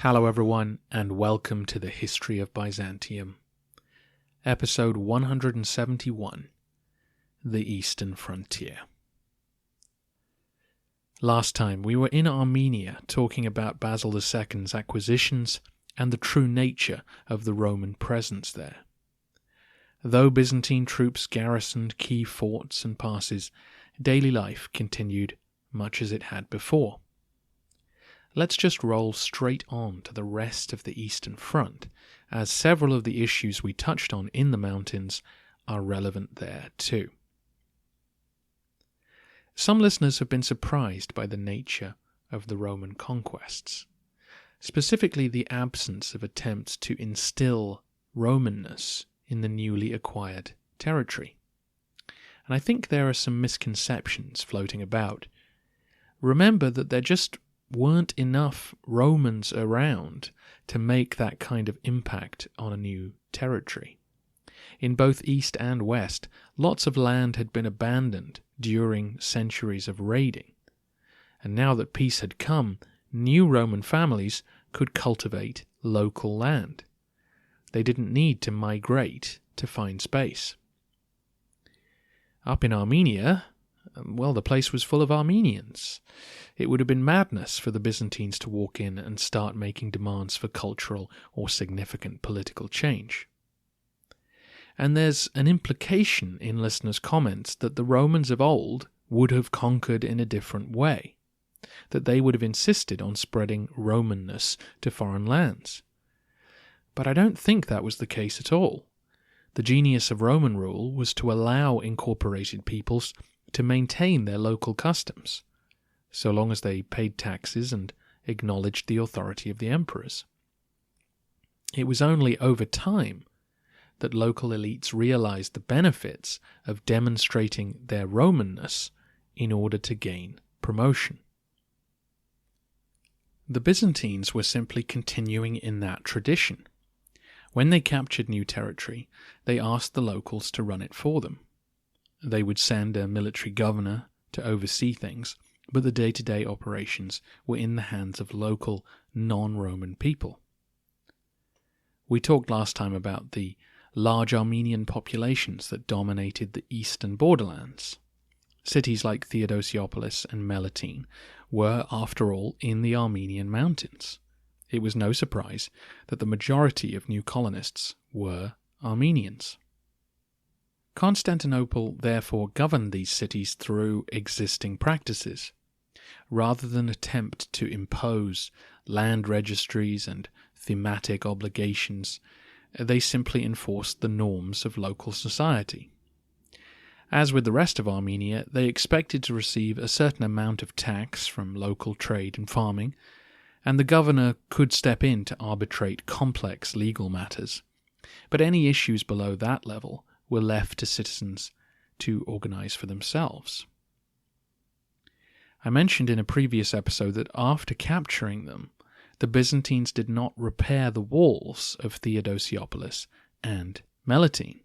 Hello everyone, and welcome to the History of Byzantium. Episode 171, The Eastern Frontier. Last time we were in Armenia talking about Basil II's acquisitions and the true nature of the Roman presence there. Though Byzantine troops garrisoned key forts and passes, daily life continued much as it had before. Let's just roll straight on to the rest of the Eastern Front, as several of the issues we touched on in the mountains are relevant there too. Some listeners have been surprised by the nature of the Roman conquests, specifically the absence of attempts to instill Romanness in the newly acquired territory. And I think there are some misconceptions floating about. Remember that there just weren't enough Romans around to make that kind of impact on a new territory. In both East and West, lots of land had been abandoned during centuries of raiding, and now that peace had come, new Roman families could cultivate local land. They didn't need to migrate to find space. Up in Armenia, well, the place was full of Armenians. It would have been madness for the Byzantines to walk in and start making demands for cultural or significant political change. And there's an implication in listeners' comments that the Romans of old would have conquered in a different way, that they would have insisted on spreading Romanness to foreign lands. But I don't think that was the case at all. The genius of Roman rule was to allow incorporated peoples to maintain their local customs, so long as they paid taxes and acknowledged the authority of the emperors. It was only over time that local elites realized the benefits of demonstrating their Romanness in order to gain promotion. The Byzantines were simply continuing in that tradition. When they captured new territory, they asked the locals to run it for them. They would send a military governor to oversee things, but the day-to-day operations were in the hands of local, non-Roman people. We talked last time about the large Armenian populations that dominated the eastern borderlands. Cities like Theodosiopolis and Melitene were, after all, in the Armenian mountains. It was no surprise that the majority of new colonists were Armenians. Constantinople therefore governed these cities through existing practices. Rather than attempt to impose land registries and thematic obligations, they simply enforced the norms of local society. As with the rest of Armenia, they expected to receive a certain amount of tax from local trade and farming, and the governor could step in to arbitrate complex legal matters. But any issues below that level were left to citizens to organize for themselves. I mentioned in a previous episode that after capturing them, the Byzantines did not repair the walls of Theodosiopolis and Melitene.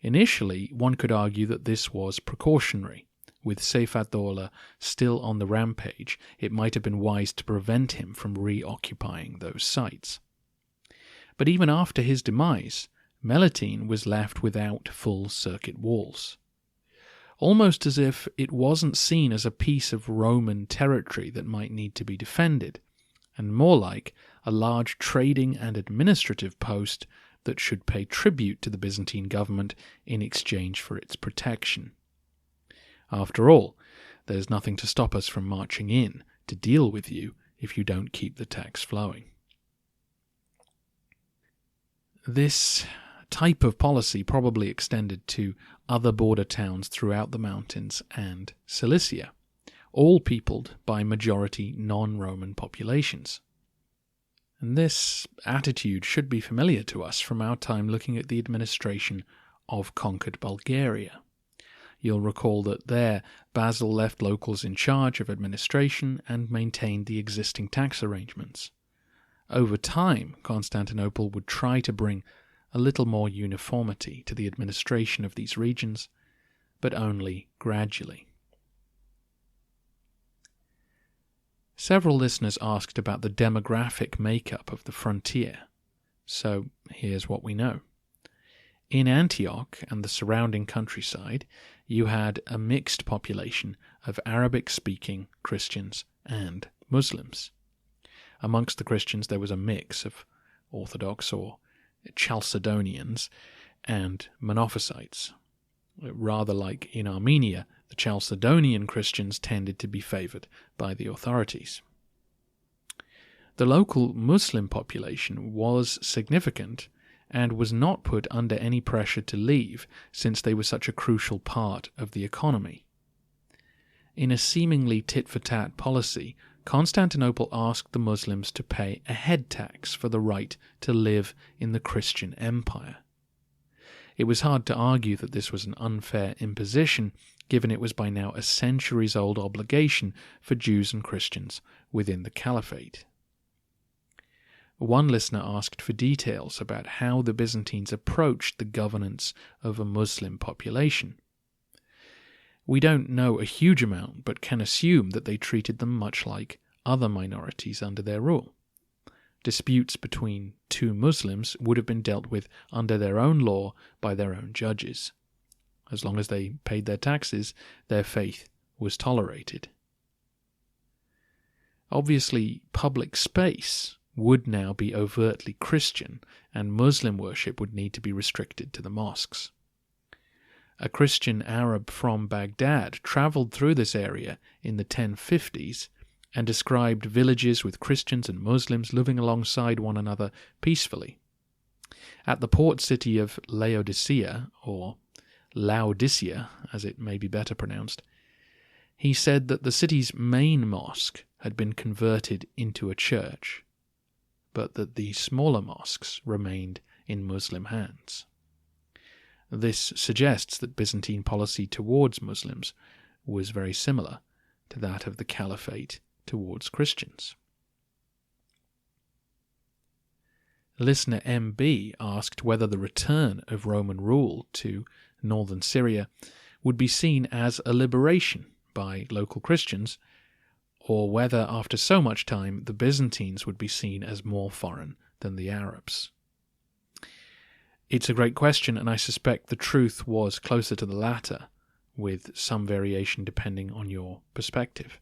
Initially, one could argue that this was precautionary. With Seyf-ad-Dawla still on the rampage, it might have been wise to prevent him from reoccupying those sites. But even after his demise, Melitene was left without full circuit walls, almost as if it wasn't seen as a piece of Roman territory that might need to be defended, and more like a large trading and administrative post that should pay tribute to the Byzantine government in exchange for its protection. After all, there's nothing to stop us from marching in to deal with you if you don't keep the tax flowing. This type of policy probably extended to other border towns throughout the mountains and Cilicia, all peopled by majority non-Roman populations. And this attitude should be familiar to us from our time looking at the administration of conquered Bulgaria. You'll recall that there, Basil left locals in charge of administration and maintained the existing tax arrangements. Over time, Constantinople would try to bring a little more uniformity to the administration of these regions, but only gradually. Several listeners asked about the demographic makeup of the frontier, so here's what we know. In Antioch and the surrounding countryside, you had a mixed population of Arabic-speaking Christians and Muslims. Amongst the Christians there was a mix of Orthodox or Chalcedonians and Monophysites. Rather like in Armenia, the Chalcedonian Christians tended to be favoured by the authorities. The local Muslim population was significant and was not put under any pressure to leave, since they were such a crucial part of the economy. In a seemingly tit-for-tat policy, Constantinople asked the Muslims to pay a head tax for the right to live in the Christian empire. It was hard to argue that this was an unfair imposition, given it was by now a centuries-old obligation for Jews and Christians within the Caliphate. One listener asked for details about how the Byzantines approached the governance of a Muslim population. We don't know a huge amount, but can assume that they treated them much like other minorities under their rule. Disputes between two Muslims would have been dealt with under their own law by their own judges. As long as they paid their taxes, their faith was tolerated. Obviously, public space would now be overtly Christian, and Muslim worship would need to be restricted to the mosques. A Christian Arab from Baghdad travelled through this area in the 1050s and described villages with Christians and Muslims living alongside one another peacefully. At the port city of Laodicea, or Laodicea, as it may be better pronounced, he said that the city's main mosque had been converted into a church, but that the smaller mosques remained in Muslim hands. This suggests that Byzantine policy towards Muslims was very similar to that of the Caliphate towards Christians. Listener MB asked whether the return of Roman rule to northern Syria would be seen as a liberation by local Christians, or whether after so much time the Byzantines would be seen as more foreign than the Arabs. It's a great question, and I suspect the truth was closer to the latter, with some variation depending on your perspective.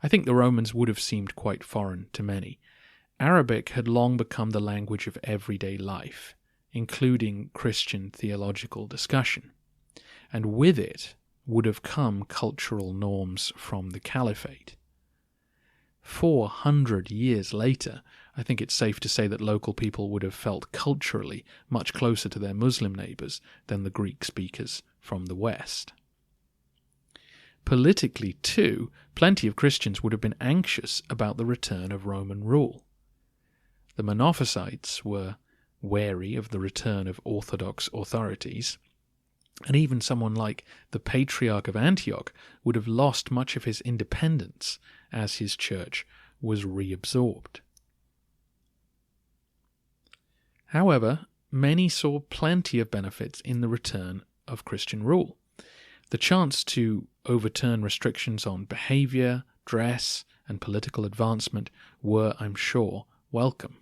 I think the Romans would have seemed quite foreign to many. Arabic had long become the language of everyday life, including Christian theological discussion, and with it would have come cultural norms from the Caliphate. 400 years later, I think it's safe to say that local people would have felt culturally much closer to their Muslim neighbours than the Greek speakers from the West. Politically, too, plenty of Christians would have been anxious about the return of Roman rule. The Monophysites were wary of the return of Orthodox authorities, and even someone like the Patriarch of Antioch would have lost much of his independence as his church was reabsorbed. However, many saw plenty of benefits in the return of Christian rule. The chance to overturn restrictions on behaviour, dress, and political advancement were, I'm sure, welcome.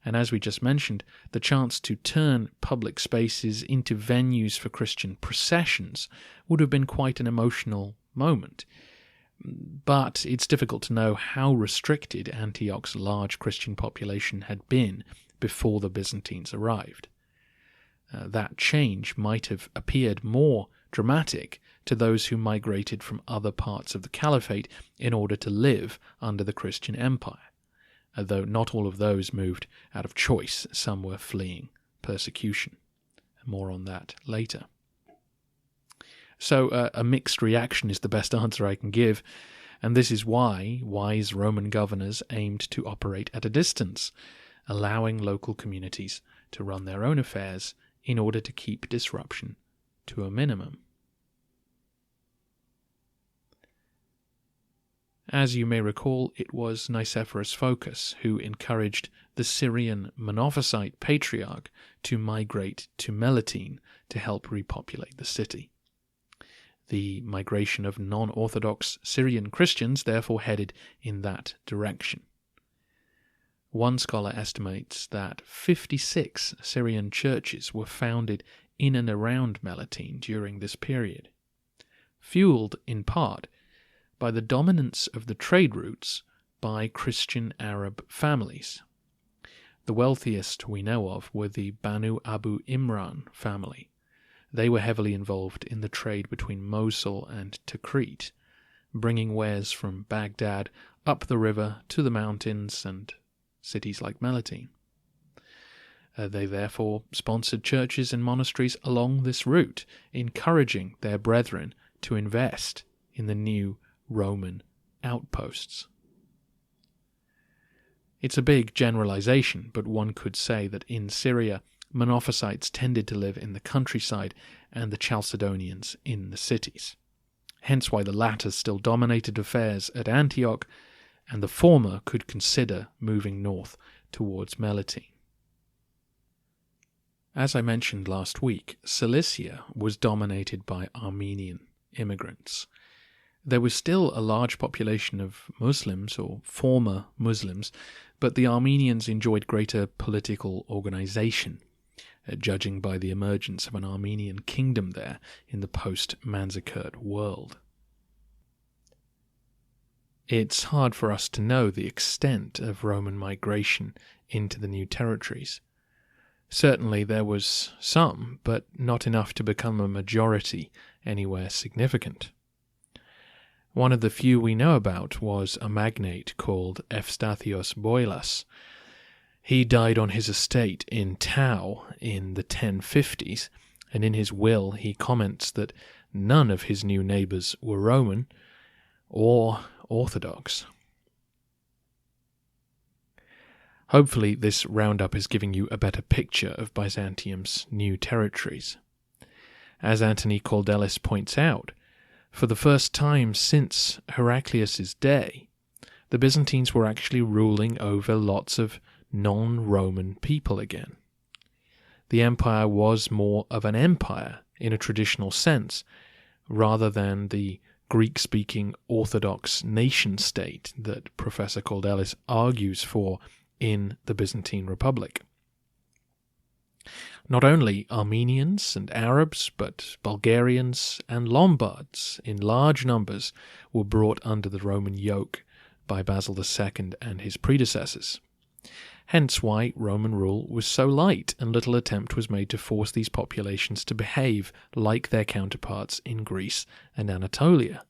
And as we just mentioned, the chance to turn public spaces into venues for Christian processions would have been quite an emotional moment. But it's difficult to know how restricted Antioch's large Christian population had been before the Byzantines arrived. That change might have appeared more dramatic to those who migrated from other parts of the Caliphate in order to live under the Christian Empire, though not all of those moved out of choice. Some were fleeing persecution. More on that later. So a mixed reaction is the best answer I can give, and this is why wise Roman governors aimed to operate at a distance, allowing local communities to run their own affairs in order to keep disruption to a minimum. As you may recall, it was Nicephorus Phocas who encouraged the Syrian Monophysite patriarch to migrate to Melitene to help repopulate the city. The migration of non-Orthodox Syrian Christians therefore headed in that direction. One scholar estimates that 56 Syrian churches were founded in and around Melitene during this period, fueled in part by the dominance of the trade routes by Christian Arab families. The wealthiest we know of were the Banu Abu Imran family. They were heavily involved in the trade between Mosul and Tikrit, bringing wares from Baghdad up the river to the mountains and cities like Melitene. They therefore sponsored churches and monasteries along this route, encouraging their brethren to invest in the new Roman outposts. It's a big generalization, but one could say that in Syria, Monophysites tended to live in the countryside and the Chalcedonians in the cities. Hence why the latter still dominated affairs at Antioch, and the former could consider moving north towards Melitene. As I mentioned last week, Cilicia was dominated by Armenian immigrants. There was still a large population of Muslims, or former Muslims, but the Armenians enjoyed greater political organization, judging by the emergence of an Armenian kingdom there in the post-Manzikert world. It's hard for us to know the extent of Roman migration into the new territories. Certainly there was some, but not enough to become a majority anywhere significant. One of the few we know about was a magnate called Evstathios Boilas. He died on his estate in Tau in the 1050s, and in his will he comments that none of his new neighbours were Roman or Orthodox. Hopefully this roundup is giving you a better picture of Byzantium's new territories. As Anthony Kaldellis points out, for the first time since Heraclius's day, the Byzantines were actually ruling over lots of non-Roman people again. The empire was more of an empire in a traditional sense, rather than the Greek-speaking Orthodox nation-state that Professor Kaldellis argues for in the Byzantine Republic. Not only Armenians and Arabs, but Bulgarians and Lombards in large numbers were brought under the Roman yoke by Basil II and his predecessors. Hence why Roman rule was so light and little attempt was made to force these populations to behave like their counterparts in Greece and Anatolia.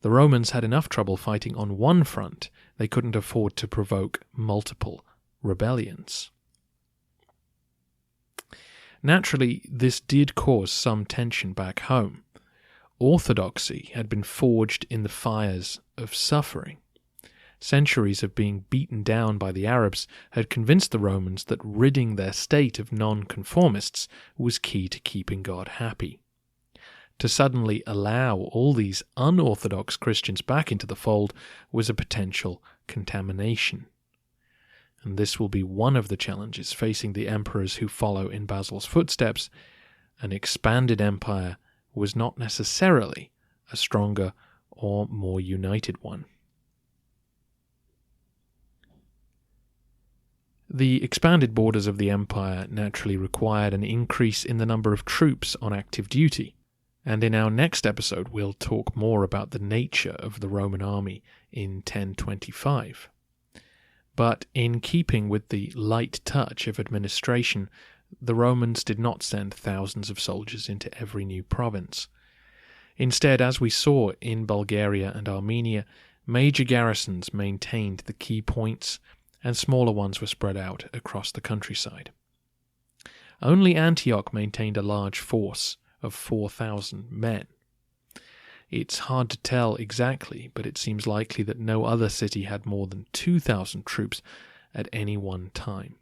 The Romans had enough trouble fighting on one front, they couldn't afford to provoke multiple rebellions. Naturally, this did cause some tension back home. Orthodoxy had been forged in the fires of suffering. Centuries of being beaten down by the Arabs had convinced the Romans that ridding their state of non-conformists was key to keeping God happy. To suddenly allow all these unorthodox Christians back into the fold was a potential contamination. And this will be one of the challenges facing the emperors who follow in Basil's footsteps. An expanded empire was not necessarily a stronger or more united one. The expanded borders of the empire naturally required an increase in the number of troops on active duty, and in our next episode we'll talk more about the nature of the Roman army in 1025. But in keeping with the light touch of administration, the Romans did not send thousands of soldiers into every new province. Instead, as we saw in Bulgaria and Armenia, major garrisons maintained the key points, and smaller ones were spread out across the countryside. Only Antioch maintained a large force of 4,000 men. It's hard to tell exactly, but it seems likely that no other city had more than 2,000 troops at any one time.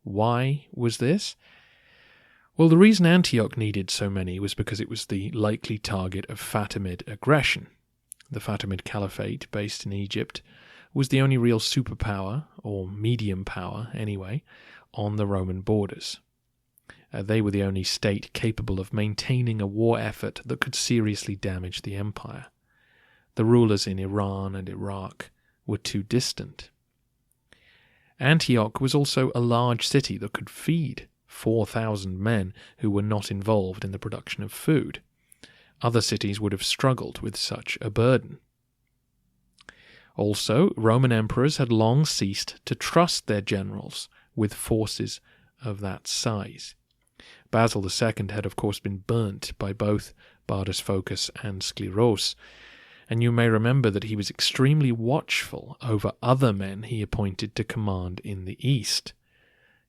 Why was this? Well, the reason Antioch needed so many was because it was the likely target of Fatimid aggression. The Fatimid Caliphate, based in Egypt, was the only real superpower, or medium power anyway, on the Roman borders. They were the only state capable of maintaining a war effort that could seriously damage the empire. The rulers in Iran and Iraq were too distant. Antioch was also a large city that could feed 4,000 men who were not involved in the production of food. Other cities would have struggled with such a burden. Also, Roman emperors had long ceased to trust their generals with forces of that size. Basil II had of course been burnt by both Bardas Phocas and Skleros, and you may remember that he was extremely watchful over other men he appointed to command in the east.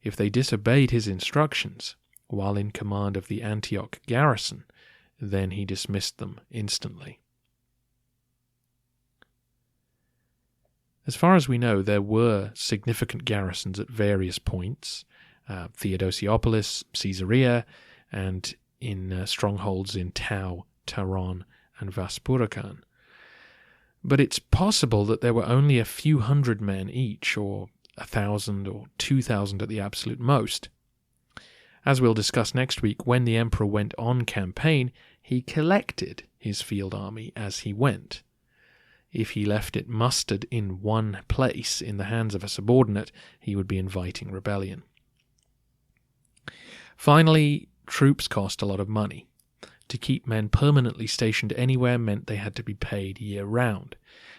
If they disobeyed his instructions while in command of the Antioch garrison, then he dismissed them instantly. As far as we know, there were significant garrisons at various points, Theodosiopolis, Caesarea, and in strongholds in Tau, Taron, and Vaspurakan. But it's possible that there were only a few hundred men each, or 1,000 or 2,000 at the absolute most. As we'll discuss next week, when the emperor went on campaign, he collected his field army as he went. If he left it mustered in one place in the hands of a subordinate, he would be inviting rebellion. Finally, troops cost a lot of money. To keep men permanently stationed anywhere meant they had to be paid year-round,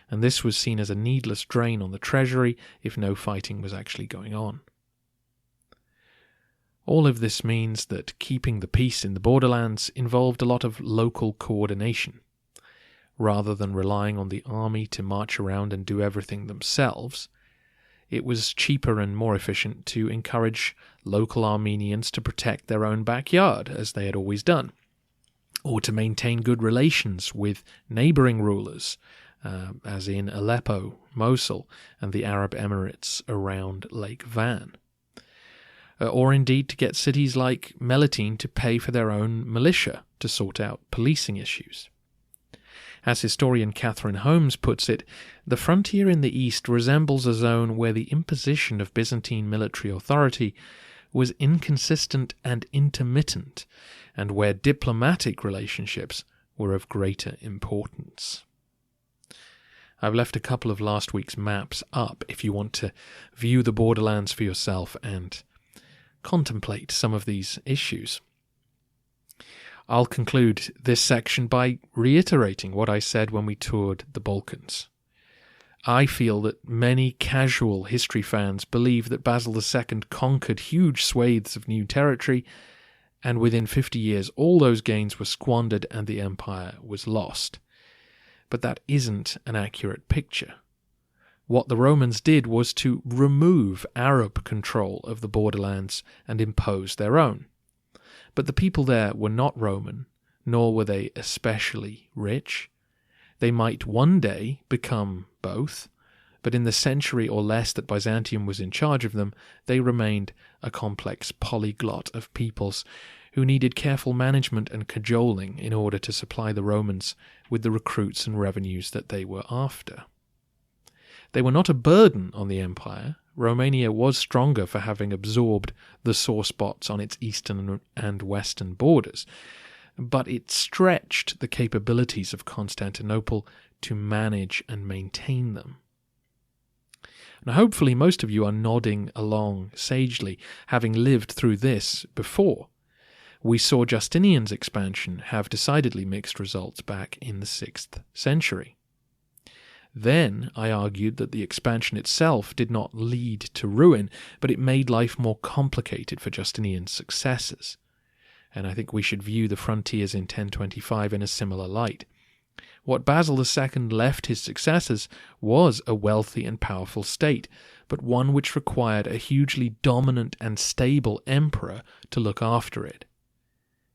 and this was seen as a needless drain on the treasury if no fighting was actually going on. All of this means that keeping the peace in the borderlands involved a lot of local coordination. Rather than relying on the army to march around and do everything themselves, it was cheaper and more efficient to encourage local Armenians to protect their own backyard, as they had always done, or to maintain good relations with neighbouring rulers, as in Aleppo, Mosul, and the Arab Emirates around Lake Van. Or indeed to get cities like Melitene to pay for their own militia to sort out policing issues. As historian Catherine Holmes puts it, the frontier in the east resembles a zone where the imposition of Byzantine military authority was inconsistent and intermittent, and where diplomatic relationships were of greater importance. I've left a couple of last week's maps up if you want to view the borderlands for yourself and contemplate some of these issues. I'll conclude this section by reiterating what I said when we toured the Balkans. I feel that many casual history fans believe that Basil II conquered huge swathes of new territory, and within 50 years all those gains were squandered and the empire was lost. But that isn't an accurate picture. What the Romans did was to remove Arab control of the borderlands and impose their own. But the people there were not Roman, nor were they especially rich. They might one day become both, but in the century or less that Byzantium was in charge of them, they remained a complex polyglot of peoples who needed careful management and cajoling in order to supply the Romans with the recruits and revenues that they were after. They were not a burden on the empire. Romania was stronger for having absorbed the sore spots on its eastern and western borders, but it stretched the capabilities of Constantinople to manage and maintain them. Now, hopefully most of you are nodding along sagely, having lived through this before. We saw Justinian's expansion have decidedly mixed results back in the 6th century. Then I argued that the expansion itself did not lead to ruin, but it made life more complicated for Justinian's successors. And I think we should view the frontiers in 1025 in a similar light. What Basil II left his successors was a wealthy and powerful state, but one which required a hugely dominant and stable emperor to look after it.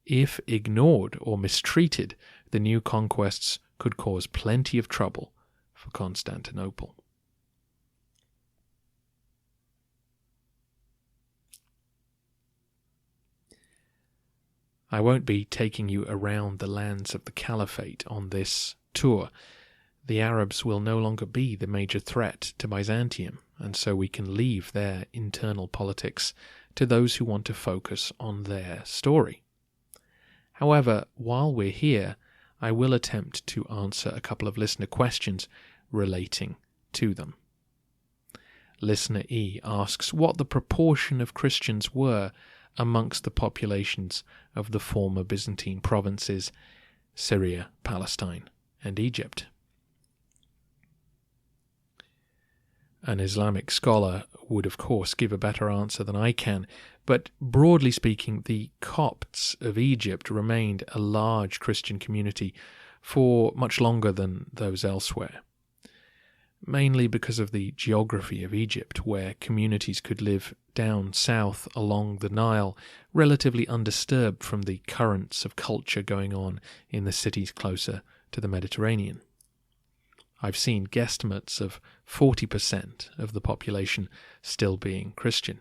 If ignored or mistreated, the new conquests could cause plenty of trouble for Constantinople. I won't be taking you around the lands of the Caliphate on this tour. The Arabs will no longer be the major threat to Byzantium, and so we can leave their internal politics to those who want to focus on their story. However, while we're here, I will attempt to answer a couple of listener questions relating to them. Listener E asks what the proportion of Christians were amongst the populations of the former Byzantine provinces, Syria, Palestine, and Egypt. An Islamic scholar would, of course, give a better answer than I can, but broadly speaking, the Copts of Egypt remained a large Christian community for much longer than those elsewhere, mainly because of the geography of Egypt, where communities could live down south along the Nile, relatively undisturbed from the currents of culture going on in the cities closer to the Mediterranean. I've seen guesstimates of 40% of the population still being Christian.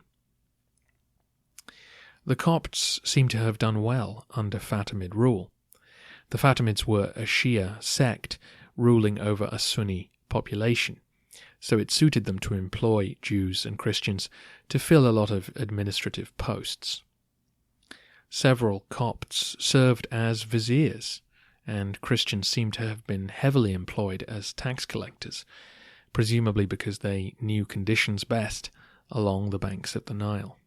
The Copts seem to have done well under Fatimid rule. The Fatimids were a Shia sect ruling over a Sunni population, so it suited them to employ Jews and Christians to fill a lot of administrative posts. Several Copts served as viziers, and Christians seem to have been heavily employed as tax collectors, presumably because they knew conditions best along the banks of the Nile.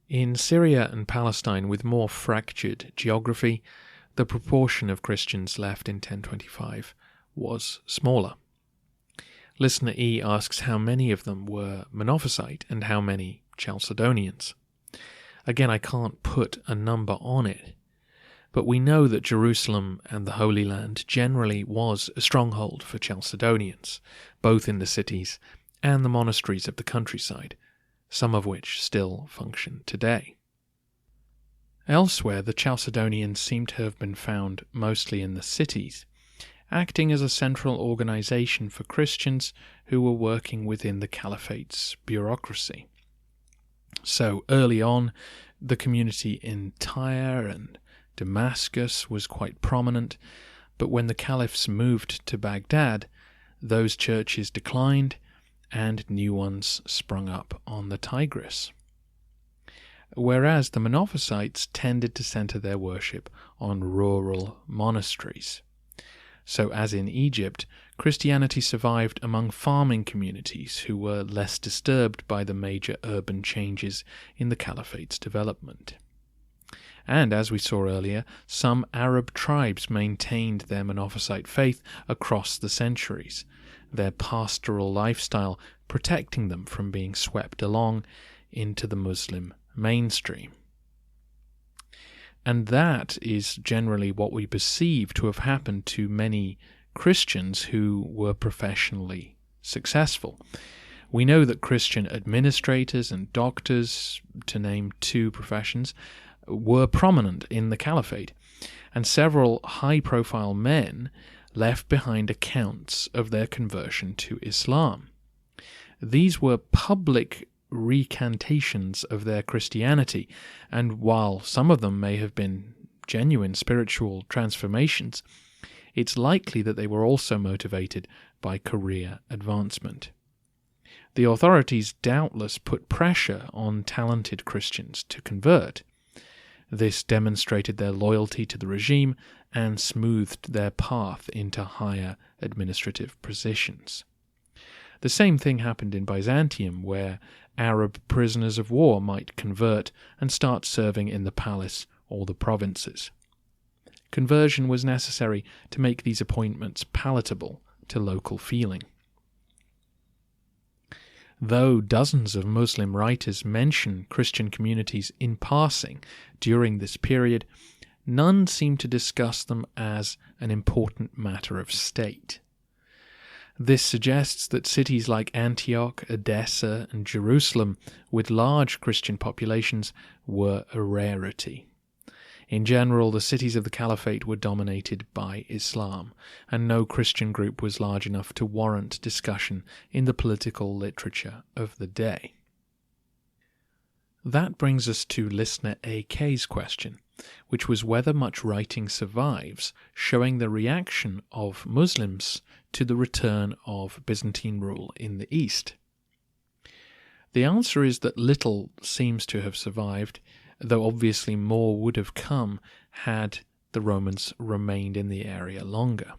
In Syria and Palestine, with more fractured geography, the proportion of Christians left in 1025 was smaller. Listener E asks how many of them were Monophysite and how many Chalcedonians. Again, I can't put a number on it, but we know that Jerusalem and the Holy Land generally was a stronghold for Chalcedonians, both in the cities and the monasteries of the countryside, some of which still function today. Elsewhere, the Chalcedonians seem to have been found mostly in the cities, acting as a central organization for Christians who were working within the caliphate's bureaucracy. So early on, the community in Tyre and Damascus was quite prominent, but when the caliphs moved to Baghdad, those churches declined and new ones sprung up on the Tigris. Whereas the Monophysites tended to center their worship on rural monasteries. So as in Egypt, Christianity survived among farming communities who were less disturbed by the major urban changes in the caliphate's development. And as we saw earlier, some Arab tribes maintained their Monophysite faith across the centuries, their pastoral lifestyle protecting them from being swept along into the Muslim mainstream. And that is generally what we perceive to have happened to many Christians who were professionally successful. We know that Christian administrators and doctors, to name two professions, were prominent in the caliphate, and several high-profile men left behind accounts of their conversion to Islam. These were public recantations of their Christianity, and while some of them may have been genuine spiritual transformations, it's likely that they were also motivated by career advancement. The authorities doubtless put pressure on talented Christians to convert. This demonstrated their loyalty to the regime and smoothed their path into higher administrative positions. The same thing happened in Byzantium, where Arab prisoners of war might convert and start serving in the palace or the provinces. Conversion was necessary to make these appointments palatable to local feeling. Though dozens of Muslim writers mention Christian communities in passing during this period, none seem to discuss them as an important matter of state. This suggests that cities like Antioch, Edessa, and Jerusalem, with large Christian populations, were a rarity. In general, the cities of the Caliphate were dominated by Islam, and no Christian group was large enough to warrant discussion in the political literature of the day. That brings us to listener AK's question, which was whether much writing survives showing the reaction of Muslims to the return of Byzantine rule in the East. The answer is that little seems to have survived, though obviously more would have come had the Romans remained in the area longer.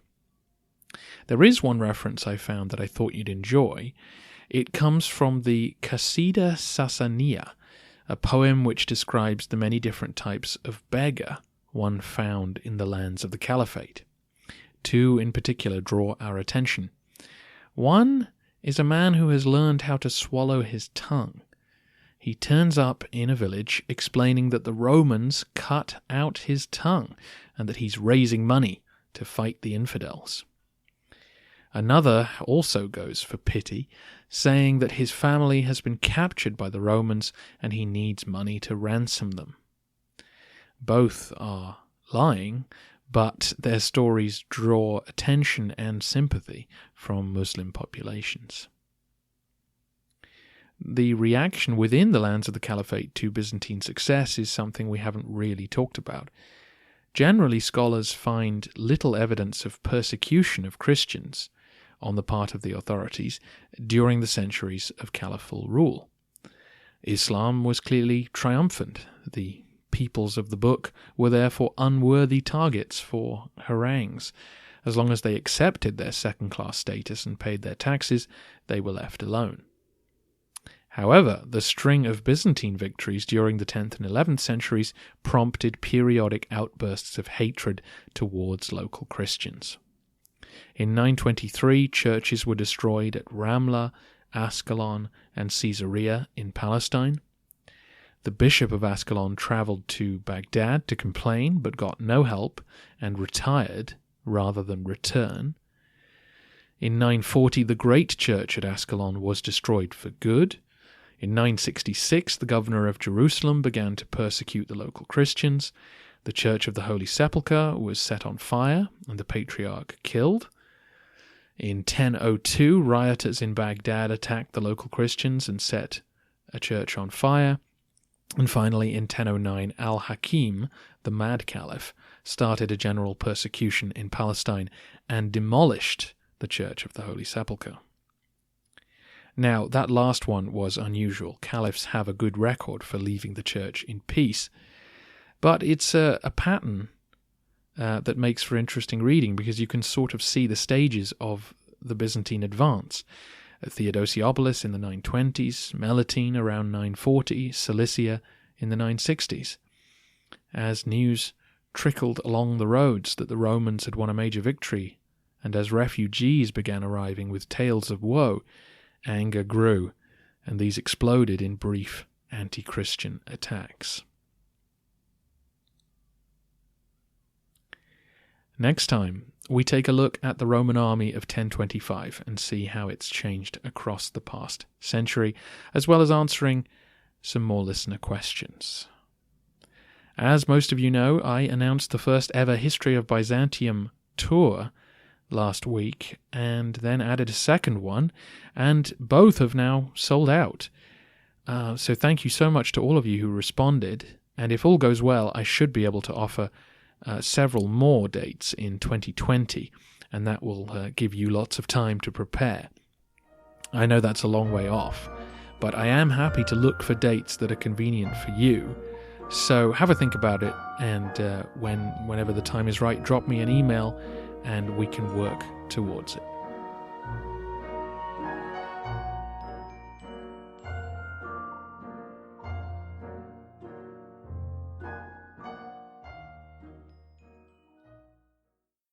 There is one reference I found that I thought you'd enjoy. It comes from the Qasida Sasaniya, a poem which describes the many different types of beggar one found in the lands of the Caliphate. Two in particular draw our attention. One is a man who has learned how to swallow his tongue. He turns up in a village explaining that the Romans cut out his tongue and that he's raising money to fight the infidels. Another also goes for pity, saying that his family has been captured by the Romans and he needs money to ransom them. Both are lying, but their stories draw attention and sympathy from Muslim populations. The reaction within the lands of the Caliphate to Byzantine success is something we haven't really talked about. Generally, scholars find little evidence of persecution of Christians on the part of the authorities during the centuries of caliphal rule. Islam was clearly triumphant. The peoples of the book were therefore unworthy targets for harangues. As long as they accepted their second-class status and paid their taxes, they were left alone. However, the string of Byzantine victories during the 10th and 11th centuries prompted periodic outbursts of hatred towards local Christians. In 923, churches were destroyed at Ramla, Ascalon, and Caesarea in Palestine. The bishop of Ascalon travelled to Baghdad to complain but got no help and retired rather than return. In 940, the great church at Ascalon was destroyed for good. In 966, the governor of Jerusalem began to persecute the local Christians. The Church of the Holy Sepulchre was set on fire and the patriarch killed. In 1002, rioters in Baghdad attacked the local Christians and set a church on fire. And finally, in 1009, Al-Hakim, the Mad Caliph, started a general persecution in Palestine and demolished the Church of the Holy Sepulchre. Now, that last one was unusual. Caliphs have a good record for leaving the church in peace. But it's a pattern that makes for interesting reading because you can sort of see the stages of the Byzantine advance. Theodosiopolis in the 920s, Melitene around 940, Cilicia in the 960s. As news trickled along the roads that the Romans had won a major victory, and as refugees began arriving with tales of woe, anger grew, and these exploded in brief anti-Christian attacks. Next time, we take a look at the Roman army of 1025 and see how it's changed across the past century, as well as answering some more listener questions. As most of you know, I announced the first ever History of Byzantium tour last week, and then added a second one, and both have now sold out. So thank you so much to all of you who responded, and if all goes well, I should be able to offer several more dates in 2020, and that will give you lots of time to prepare. I know that's a long way off, but I am happy to look for dates that are convenient for you. So have a think about it, and whenever the time is right, drop me an email and we can work towards it.